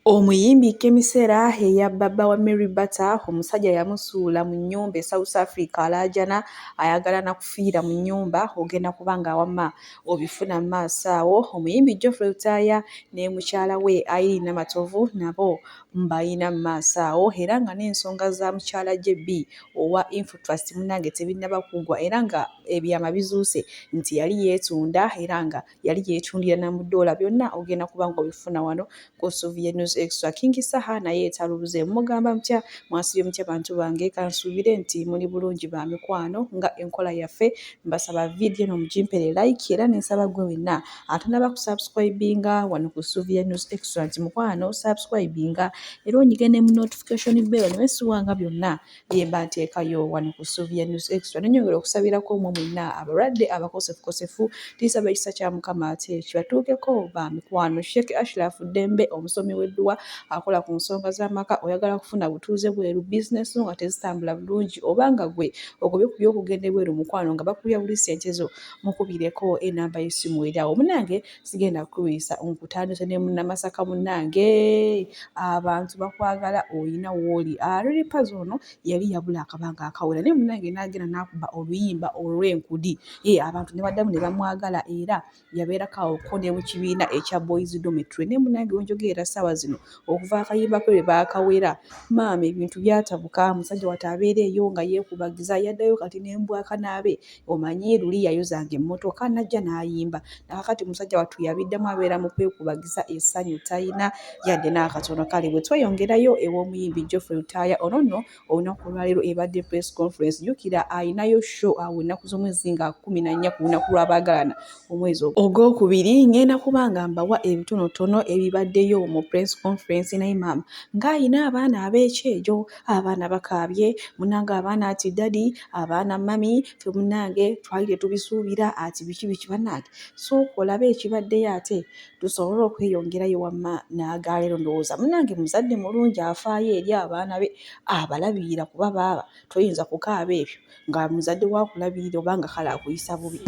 Omuyimbi Kemisera eya baba wa Mary Bata omusajja yamusuula mu nnyumba e South Africa alaajana ayagala na kufiira mu nnyumba ogenda kubanga awama obifuna mu maaso awo. Omuyimbi Geoffrey Rutaya ne mukyala we Irene Namatovu nabo mbayina mu maaso awo era nga n'ensonga za mukyala JB owa Infotrust munnange tebinnaba kuggwa era nga ebyama bizuuse nti yali yeetunda era nga yali yeetundira na mu ddoola byonna ogenda kubanga obifuna wano ku Sylvia News Extra. King Saha naye etalubuze mugamba mutya mwasibye mutya bantu bange kansubire nti muli bulungi ba mikwano nga enkola yaffe mbasaba video no mujimpere like era nensaba gwe wenna atanaba ku subscribinga wano ku Sylvia News Extra nti mukwano subscribinga era onyigene mu notification bell newesuwanga byonna byemba nteekayo wano ku Sylvia News Extra. Nenyongera okusabirako omwe mwenna abalwadde abakosefukosefu tisaba ekisa kya Mukama ate kibatuukeko ba mikwano. Sheikh Ashraf Dembe omusomi w'edduwa akola ku nsonga z'amaka oyagala kufuna butuuze bweru business nga tezitambula bulungi obanga gwe ogobye ku by'okugenda bweru mukwano nga bakulya buli ssente zo mukubireko enamba y'essimu eryawo. Munnange sigenda kukuyisa nkutandise ne munnamasaka munnange abantu bakwagala oyina w'oli aliripa zono yali yabula akabanga akawera naye munnange n'agenda n'akuba oluyimba olw'enkudi abantu ne baddamu ne bamwagala era yabeerako ko ne mu kibiina ekya Boys Dormitory ne munnange wenjogerera ssaawa zino okuva akayimba kwe baakawera maama ebintu byatabuka musajja wati abeera eyo nga yeekubagiza yaddayo kati n'embwaka naabe omanyi luli yayozanga emmotoka najja n'ayimba nakakati musajja watu yabiddamu abeera mu kwekubagiza essanyu tayina yadde n'akatono. Kale bwe tweyongerayo ew'omuyimbi Geoffrey Rutaya ono nno olunaku olwaleero ebadde press conference jjukira ayinayo show awo ennaku z'omwezi nga 14 ku lunaku lw'abaagalana omwezi ogwokubiri ngenda kubanga mbawa ebitonotono ebibaddeyo mu press conference naye maama ng'ayina abaana ab'ekyejo abaana bakaabye munnange abaana ati dadi abaana mami fe munnange twali tetubisuubira ati biki bannange sooka olabe ekibaddeyo ate tusobole okweyongerayo wamma n'agaleero ndowooza munnange muzadde mulungi afaayo eri abaana be abalabirira kuba baaba toyinza kukaaba ebyo nga muzadde wakulabirira obanga kale akuyisa bubi.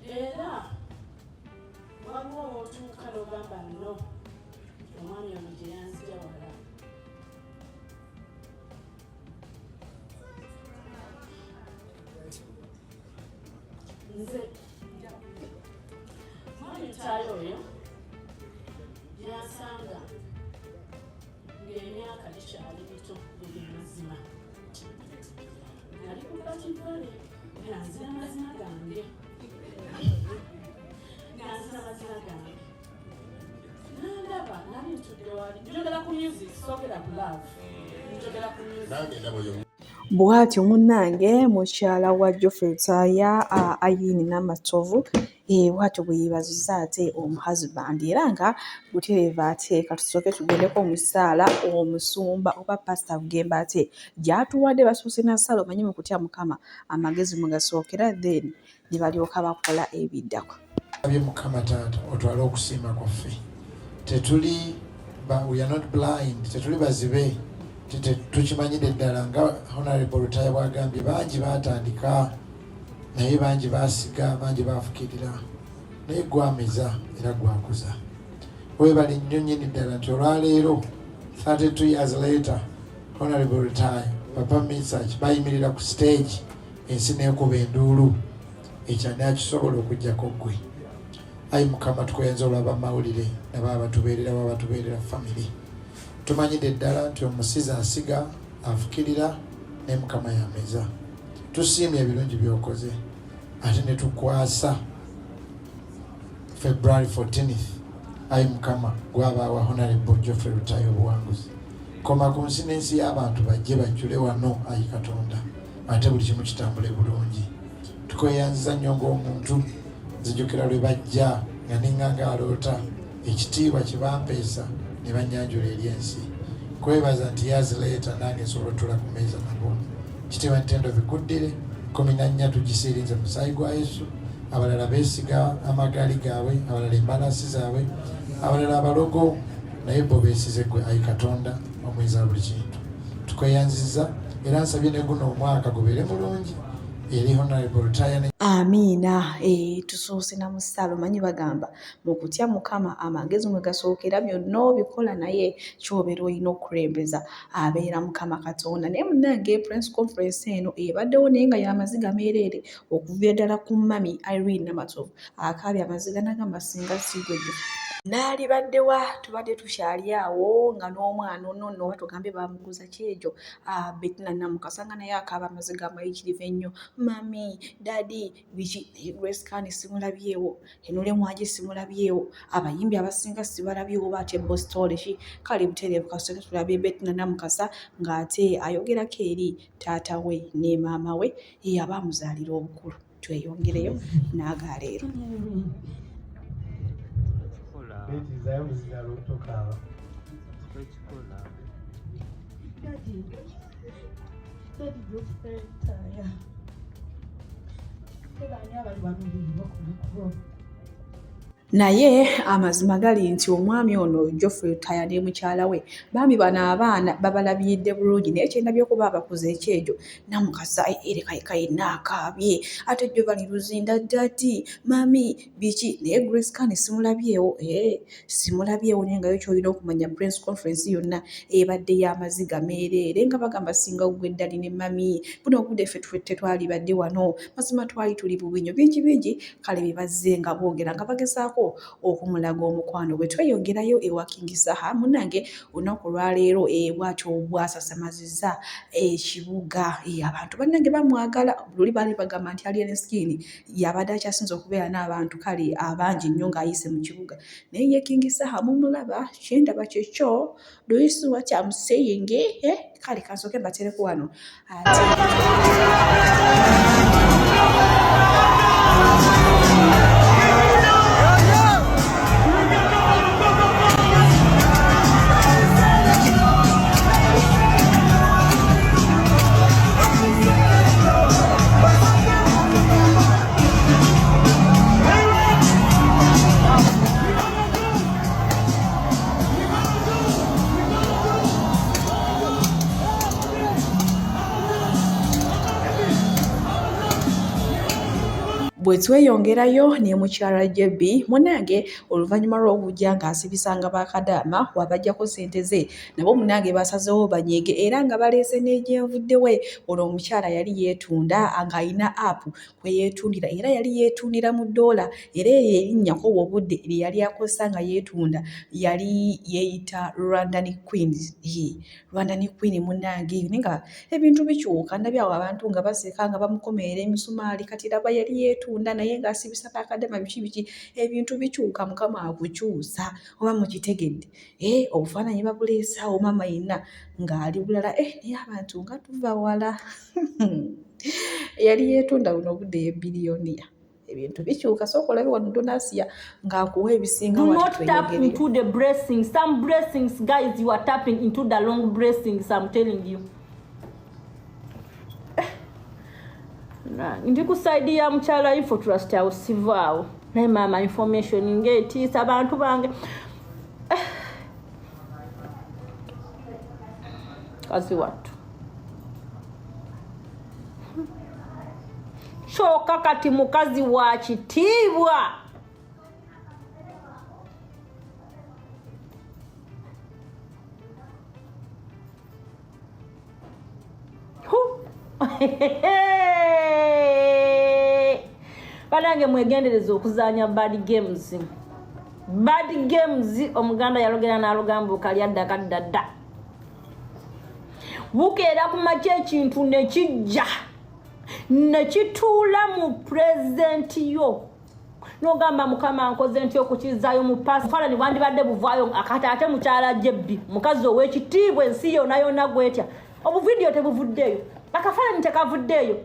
Era waliwo otuuka n'ogamba nno omwami ono gye yanzija wala nze mwami Rutaya oyo yansanga ng'emyaka gikyali mito buli mazima nali kuba kivale nanzira mazima gange nandaba nali ntudde wali njogera ku music soogera ku love njogera ku music. Bw'atyo munnange mukyala wa Geoffrey Rutaya Irene Namatovu bw'atyo bwe yeebazizza ate omuhusband era nga butereeva ate katusooke tugendeko omusaala omusumba oba pasita Bugemba ate gy'atuwadde basuuse na ssaala omanyi mu kutya Mukama amagezi mugasookera then ne balyoka bakola ebiddako. Abye Mukama taata otwale okusiima kwaffe tetuli we are not blind tetuli bazibe tukimanyire ddala nga Honorable Rutaya bwagambye bangi baatandika naye bangi baasiga bangi baafukirira naye gwameza era gwakuza weebale nnyo nnyini ddala nti olwaleero 32 years later Honorable Rutaya Papa Message bayimirira ku stage ensi neekuba enduulu ekyani akisobola okuggyako ggwe. Ayi Mukama tukwenza olwaba mawulire naba batubeerera wabatubeerera family tumanyire ddala nti omusizi asiga afukirira ne Mukama yameza tusiimye ebirungi byokoze ate ne tukwasa February 14th ayi Mukama gwabaawa Honorable Geoffrey Rutaya obuwanguzi koma ku nsi n'ensi y'abantu bajje bajjule wano ayi Katonda ate buli kimu kitambule bulungi. Tukweyanziza nnyo ng'omuntu zijjukira lwe bajja nga neŋŋanga aloota ekitiibwa kye bampeesa ne bannyanjula eri ensi kwebaza nti yazireeta nange nsobola otula ku meeza nabo kitiibwa ntendo bikuddire 14 tugisiirinze mu musaayi gwa Yesu abalala beesiga amagaali gaabwe abalala embalasi zaabwe abalala abalogo naye bo beesize gwe ayi Katonda omuyinza buli kintu tukweyanziza era nsabye ne guno omwaka gubeere mulungi eri Honorable Rutaya. Amiina. Tusoose na musaalo manyi bagamba mu kutya Mukama amagezi mwe gasookera byonna obikola naye ky'obeera olina okulembeza abeera Mukama Katonda. Naye munnange press conference eno ebaddewo naye nga y'amaziga meereere okuva ddala ku Mami Irene Namatovu akaabye amaziga n'agamba singa sigwejjo n'alibaddewa tubadde tukyali awo nga n'omwana ono nno tugambe bamuguza kyejo Bettina Namukasa nga naye akaaba amaziga amayitirivu ennyo. Mami, Daddy, biki Grace Kani simulabyewo, Enule Mwaji simulabyewo, abayimbi abasinga sibalabyewo bate Bostole ki kale butereevu kasooke tulabye Bettina Namukasa ng'ate ayogerako eri taata we ne maama we abamuzaalira obukulu. Tweyongereyo n'aga leero. Naye amazima gali nti omwami ono Geoffrey Rutaya ne mukyala we bambi bano abaana babalabidde bulungi naye kyendabye okuba abakuza ekyejo Namukasa ereka yenna akaabye ate Giovanni Luzinda Daddy, Mami, biki naye Grace Kani simulabyewo simulabyewo naye nga yo kyolina okumanya press conference yonna ebadde y'amaziga meereere nga bagamba singa gwe Daddy ne Mami buno obudde ffe tetwali badde wano mazima twali tuli bubinyo bingi kale bibazze nga boogera nga bagezaako okumulaga omukwano bwe. Tweyongerayo ewa King Saha munnange olunaku lwaleero bwatyo bwasasamazizza ekibuga abantu bannange bamwagala luli baali bagamba nti Alien Skin yabadde akyasinza okubeera n'abantu kale abangi nnyo ng'ayise mu kibuga naye ye King Saha mumulaba kyendaba kyekyo do you see what I'm saying kale kansooke mbatereko wano bwe tweyongerayo ne mukyala JB munnange oluvannyuma lw'okujja ng'asibisanga bakadaama wabajjako ssente ze nabo munnange basazeewo banyeege era nga baleese n'egyenvuddewe ono omukyala yali yeetunda ng'alina app kwe yeetundira era yali yeetundira mu ddoola era erinnyako obudde lye yali akozesa nga yeetunda yali yeeyita London Queen munnange nga ebintu bikyuka ndabye awo abantu nga baseka nga bamukomerera emisumaali kati raba yali yeetunda naye ng'asibisa bakadama biki ebintu bikyuka Mukama akukyusa oba mukitegedde obufaananyi babuleesaawo mama yenna ng'ali bulala naye abantu nga tuva wala yali yeetunda buno obudde yebiliyoniya ebintu bikyuka sooka olabe wano Donasiya ng'akuwa ebisinga do not tap into the blessings. Some blessings guys you are tapping into the long blessings I'm telling you. Ndi kusaidia mchala info trust ya usivao naye mama information ngetiisa abantu bange kazi watu shoka kati mukazi wa kitiibwa banange mwegendereza okuzaanya bad games omuganda yalogera n'alugambuka lyaddakaddadda bukeera ku makya ekintu nekijja nekituula mu pulezidenti yo n'ogamba Mukama nkoze ntya okukizaayo mu paasi faanani bwandibadde buvaayo akati ate mukyala Jebbi mukazi ow'ekitiibwa ensi yonna yonna gwetya obuvidiyo tebuvuddeyo akafaananyi tekavuddeyo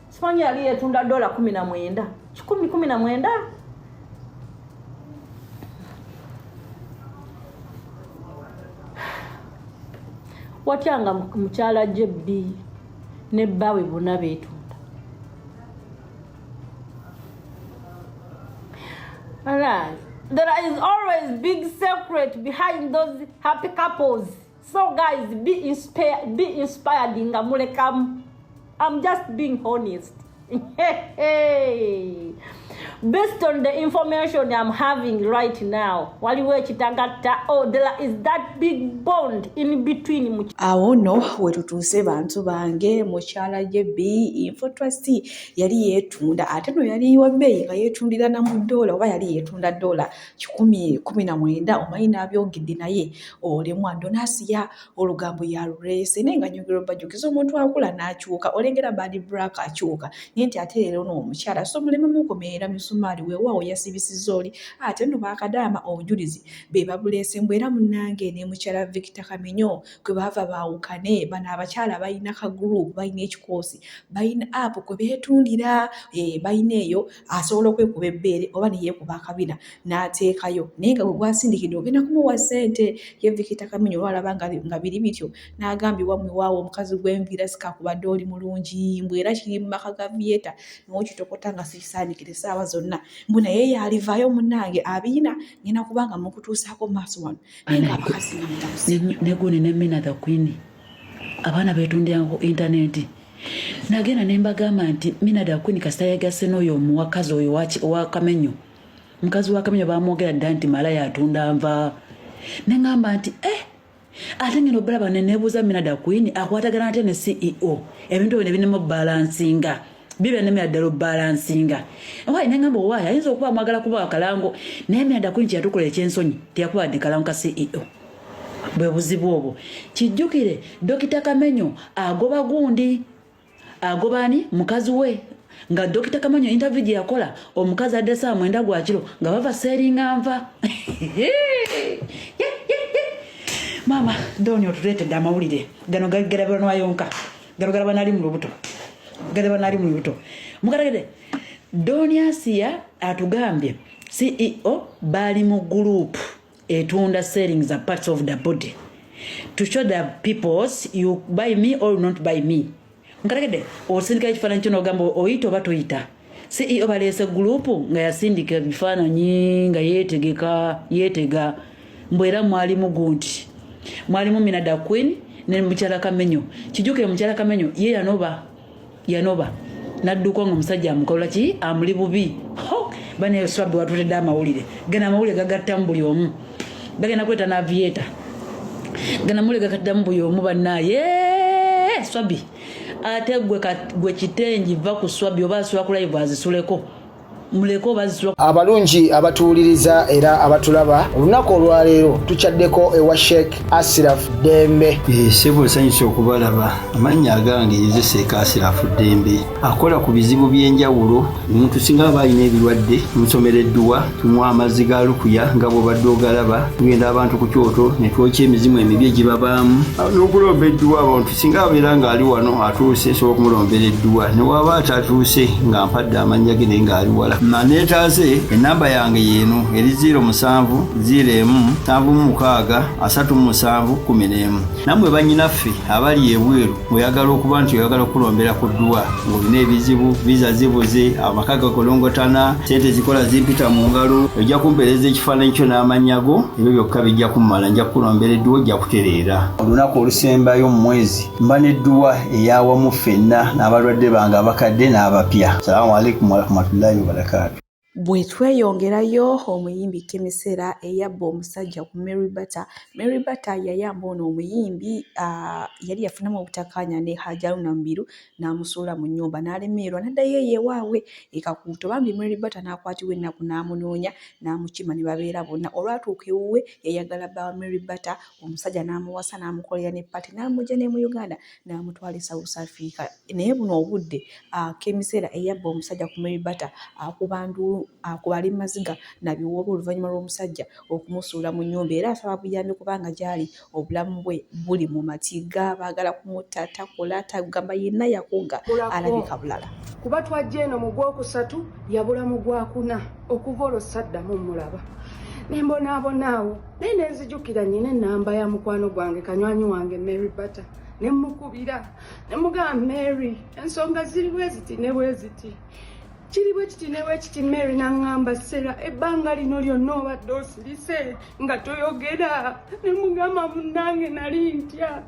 simanyi yali yeetunda $19 19 watyanga mukyala Jebbi ne bbawe bonna beetunda. Alright, there is always big secret behind those happy couples. So guys, be inspired nga mulekamu. I'm just being honest. Based on the information I'm having right now, waliwe chitangata, oh, there is that big bond in between. Awo no wetutuuse bantu bange mukyala Jebi Info Trust yali yeetunda ate no yali wa bbeeyi nga yeetundira na mu dola oba yali yeetunda dola 10.19 omanyi n'abyogedde naye olemu Andonasiya olugambo yaluleese naye nga nyogero bajukiza omuntu akula n'akyuka olengera badi black akyuka naye nti ate leero n'omukyala so muleme mukomerera misumaali weewaawo yasibisizza oli ate no bakadaama obujulizi be babuleese mbwera munnange ne mukyala Victor Kamenyo kwe bava baawukane bano abakyala balina ka group balina ekikoosi balina app kwe beetundira balina eyo asobola okwekuba ebbeere oba ne yeekuba akabina n'ateekayo naye nga bwe gwasindikidde ogenda kumuwa ssente ye Victor Kamenyo olwalaba nga biri bityo n'agambye wammwe waawo omukazi gw'enviira sikakubadde oli mulungi mbwera kiri mu maka ga Vieta n'okitokota nga sikisaanikire essaawa zonna mbu naye yalivaayo munnange abiina ngenda kubanga mukutuusaako maaso wano naye nga abakazi nga mutabusi neguni ne Mina the Queen abaana beetundira ku intaneti nagenda ne mbagamba nti Mina the Queen kasita yagasse n'oyo omuwakazi oyo wa Kamenyo mukazi wa Kamenyo bamwogera dda nti malaya atunda nva ne ngamba nti ate ngeno balaba ne neebuuza Mina the Queen akwatagana ate ne CEO ebintu bino birimu balansinga bibe ne Mina ddala balansinga owaye ne ngamba owaye ayinza okuba amwagala kuba akalango naye Mina the Queen kyatukola ekyensonyi teyakubadde kalango ka CEO bwe buzibu obwo kijjukire Dokita Kamenyo agoba gundi agobani mukazi we nga Dokita Kamenyo interview gye yakola omukazi adde saa 9 gwa kiro nga bava seringa nva mama donyo tuletedde amawulire gano gagerabira nwayonka gano garaba nali mu lubuto mukaragede Doniasiya atugambye CEO bali mu group etunda selling za parts of the body to show the peoples you buy me or not buy me mukaragede osindika ekifaananyi kino ogamba oyita oba toyita CEO baleese group nga yasindika ebifaananyi nga yeetega mbwera mwalimu gundi mwalimu Mina the Queen ne mukyala Kamenyo kijuke mukyala Kamenyo ye yanoba nadduka ngo musajja amukola ki amuli bubi bane yoswabi watuleda amawulire gana amawulire gagatta mbuli omu bagenda kweta na Vieta gana amawulire gagatta mbuli omu bannaye swabi ate gwe kitenji va ku swabi oba asula ku live azisuleko muleko bazisula abalungi abatuuliriza era abatulaba olunaku olwaleero tuchaddeko ewa Sheikh Ashraf Dembe sebo sanyusa okubalaba amannya agange yezeseeka Ashraf Dembe akola ku bizibu by'enjawulo omuntu singa balina ebirwadde musomereddwa tunywa amazzi ga lukuya nga bw'obadde ogalaba tugenda abantu ku kyoto ne twokya emizimu emibi egibabaamu n'okulomba edduwa abantu singa abeera ng'ali wano atuuse sobola okumulombeera edduwa ne waba atatuuse nga mpadde amannya ge naye ng'ali wala manetaze enamba yange yeno eri 0707363711 namwe banyinaffe abali ebweru oyagala okuba nti oyagala okulombera ku dduwa ng'olina ebizibu visa zibuze amaka gakolongotana sente zikola zimpita mu ngalo ojja kumpeereza ekifaananyi kyo n'amanyago ebyo byokka bijja kummala nja kukulombera edduwa ojja kutereera olunaku olusembayo mu mwezi mba n'edduwa eyawamu ffenna n'abalwadde bange abakadde n'abapya. Salaamu alaikum warahmatullahi wabarakatuh. bwe tweyongerayo omuyimbi Kemisera eyabba omusajja ku Mary Bata yayamba ono omuyimbi yali yafunamu obutakkaanya ne Hajaruna Mbiru n'amusuula mu nnyumba n'alemererwa n'addayo ewaabwe ekakuuto bambi Mary Bata n'akwatibwa ennaku n'amunoonya n'amukima ne babeera bonna olwatuuka ewuwe yayagala bba Mary Bata omusajja n'amuwasa n'amukolera ne pati n'amugya ne mu Uganda n'amutwala e South Africa naye buno obudde Kemisera eyabba omusajja ku Mary Bata akubali maziga nabiwoba oluvannyuma lw'omusajja okumusuula mu nnyumba era asaba buyambi kubanga gyali obulamu bwe buli mu matiga baagala kumutta takola tagamba yenna yakunga alabika bulala kuba twajja eno mu gwokusatu yabula mu gwakuna okuva olwo saddamu mulaba nembonaabonaawo naye nenzijukira nnyina ennamba ya mukwano gwange kanywanyi wange Mary Bata nemukubira nemugamba Mary ensonga ziri bwe ziti ne bwe ziti kiri bwe kiti ne bwe kiti Mary n'aŋŋamba Sera ebbanga lino lyonna obadde osirise nga toyogera nemugamba munnange nali ntya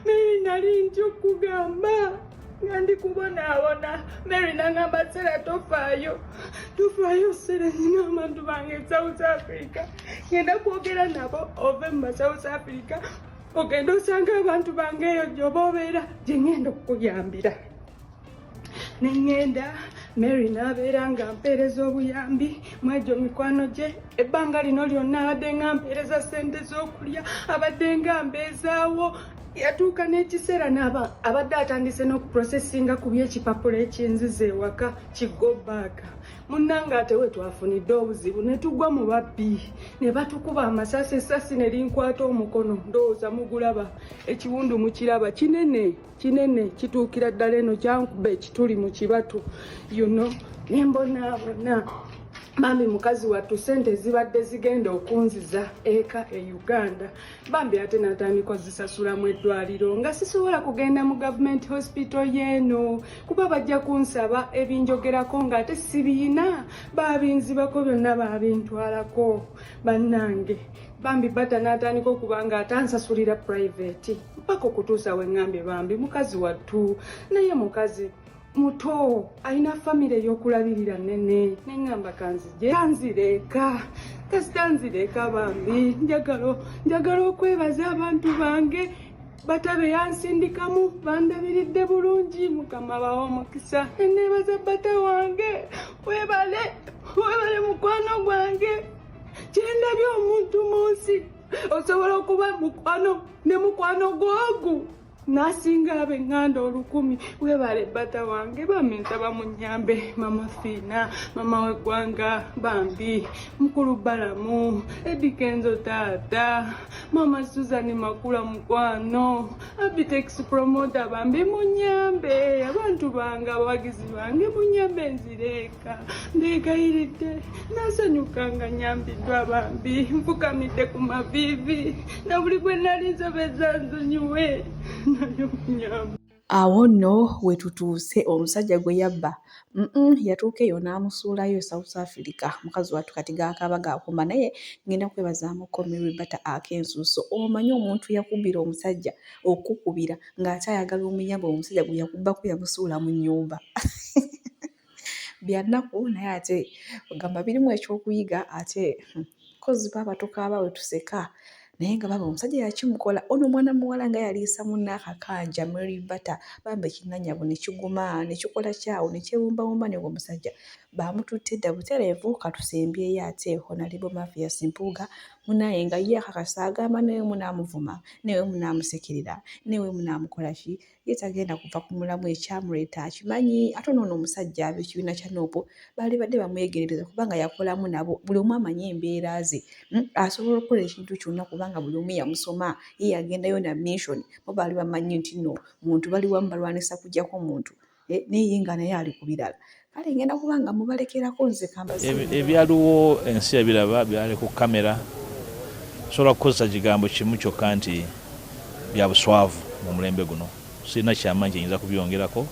Mary nali ntya okugamba Ngandi kubonaabona Mary nangamba Sera tofaayo Sera nyina abantu bange South Africa ngenda kwogera nabo ove mu South Africa ogenda osanga abantu bange eyo gy'oba obeera gye ngenda okukuyambira nengenda Mary n'abeera nga mpeereza obuyambi mwegyo mikwano gye ebbanga lino lyonna abadde nga mpeereza ssente z'okulya abadde nga mbeezaawo yatuuka n'ekiseera n'aba abadde atandise n'okuprosesinga ku by'ekipapula eky'enziza ewaka kigobaaka munnanga ate we twafunidde obuzibu ne tugwa mu babbi ne batukuba amasasi essasi ne linkwata omukono ndowooza mugulaba ekiwundu mukiraba kinene kituukira ddala eno kyankuba ekituli mu kibatu nembonaabona bambi mukazi wattu ssente zibadde zigenda okunziza eka e Uganda bambi ate natandika zisasulamu eddwaliro nga sisobola kugenda mu government hospital yeeno kuba bajja kunsaba ebinjogerako ng'ate sibiina babinzibako byonna babintwalako bannange bambi bata natandika okuba nga atansasulira private mpaka okutuusa we ŋŋambye bambi mukazi wattu naye mukazi muto alina famire y'okulabirira nene neŋŋamba kanzireka bambi njagala okwebaza abantu bange batabe yansindikamu bandabiridde bulungi mukama bawa omukisa neneebaza bata wange webale mukwano gwange kyendabye omuntu mu nsi osobola okuba mukwano gwogu nasinga ab'eŋŋanda 1000 webale bata wange bamensaba mu nnyambe mama Fiina mama w'eggwanga bambi mukulu Balamu Edikenzo taata mama Susan Makula mukwano Abitex promoter bambi mu nnyambe abantu bange abawagizi bange mu nnyambe ndeegayiridde nasanyukanga nyambiddwa bambi nfukamidde ku maviivi na buli gwe nali nsobeza nzonyiwe awo nno we tutuuse omusajja gwe yabba yatuuka eyo n'amusuulayo South Africa mukazi wattu kati gaakaaba gaakuma naye ngenda kwebazaamukko Mary Bata ak'ensuuso omanyi omuntu yakubira omusajja okukubira ng'ate ayagala omuyamba omusajja gwe yakubbako yamusuula mu nnyumba byannaku naye ate ogamba birimu ekyokuyiga ate kozi baba tukaaba we tuseka naye nga baba omusajja yakimukola ono mwana muwala nga yaliisa munne akakanja Mary Bata bambe ekinnanyabo ne kiguma ne kikola kyawo ne kyewumbawumba ne omusajja bamututte dda butereevu katusembyeyo ate Honorable Mathias Mpuuga munaye nga ye akakasa agamba newe munaamuvuma newe munaamusekerera newe munaamukola ki ye tagenda kuva ku mulamu ekyamuleeta akimanyi ate noono omusajja ab'ekibiina kya Nuupu baali badde bamwegerereza kubanga yakolamu nabo buli omu amanyi embeera ze asobola okukola ekintu kyonna kubanga buli omu yamusoma ye yagendayo na mission bo baali bamanyi nti nno muntu bali wamu balwanisa kujjako muntu naye nga naye ali ku birala kale ngenda kubanga mubalekerako nze ebyaliwo ensi ebiraba byali ku kamera sobola kukozesa kigambo kimu kyokka nti bya buswavu mu mulembe guno sirina kyamanyi kyenyinza kubyongerako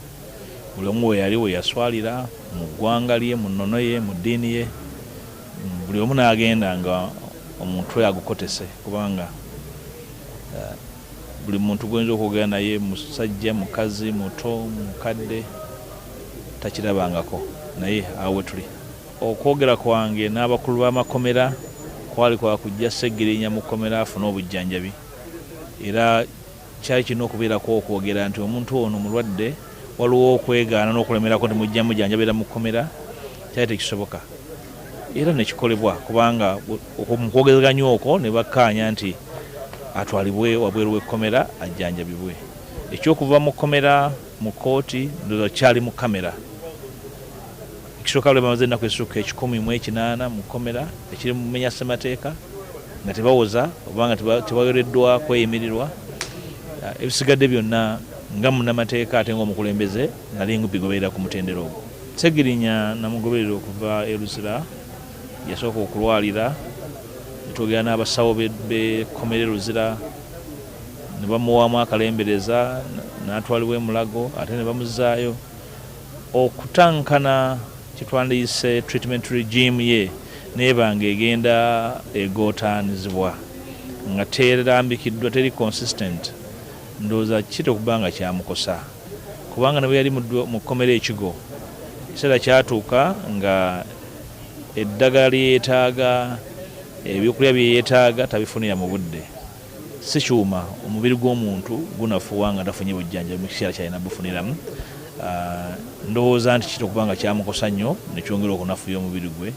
buli omu we yali we yaswalira mu ggwanga lye mu nnono ye mu ddiini ye buli omu n'agenda nga omuntu yagukotese kubanga buli muntu gwenza okwogera naye musajja mukazi muto mukadde takirabangako naye awo tuli okwogera kwange n'abakulu b'amakomera kwali kwa kujja Seggirinya mu komera afuna obujjanjabi era kyali kirina okubeerako okwogera nti omuntu ono mulwadde waliwo okwegaana n'okulemerako nti mujja mujjanjabira mu komera kyali tekisoboka era nekikolebwa kubanga mu kwogezeganya okwo ne bakkaanya nti atwalibwe wabweru w'ekkomera ajjanjabibwe ekyokuva mu komera mu kooti ndowooza kyali mu kamera ekisooka lwe bamaze ennaku ezisukka 108 mu komera ekiri mu mumenya ssemateeka nga tebawoza obanga tebawereddwa kweyimirirwa ebisigadde byonna nga munnamateeka ate ng'omukulembeze nali ngubigoberera ku mutendero ogwo Seggirinya namugoberera okuva e Luzira yasooka okulwalira netwogera n'abasawo b'ekkomera e Luzira ne bamuwaamu akalembereza n'atwalibwa e Mulago ate ne bamuzaayo okutankana kitwandiyise treatment regime ye nebanga egenda egootaanizibwa nga terambikiddwa teri consistent ndowooza kite okubanga kyamukosa kubanga nabwe yali mu kkomera ekigo ekiseera kyatuuka nga eddagala lyeyeetaaga ebyokulya byeyeetaaga tabifunira mu budde. Si kyuma omubiri gw'omuntu gunafuwa nga tafunye bujjanjabi mu kiseera kyalina bufuniramu. Ndowooza nti kitokubanga kyamukosa nnyo nekyongera okunafuya omubiri gwe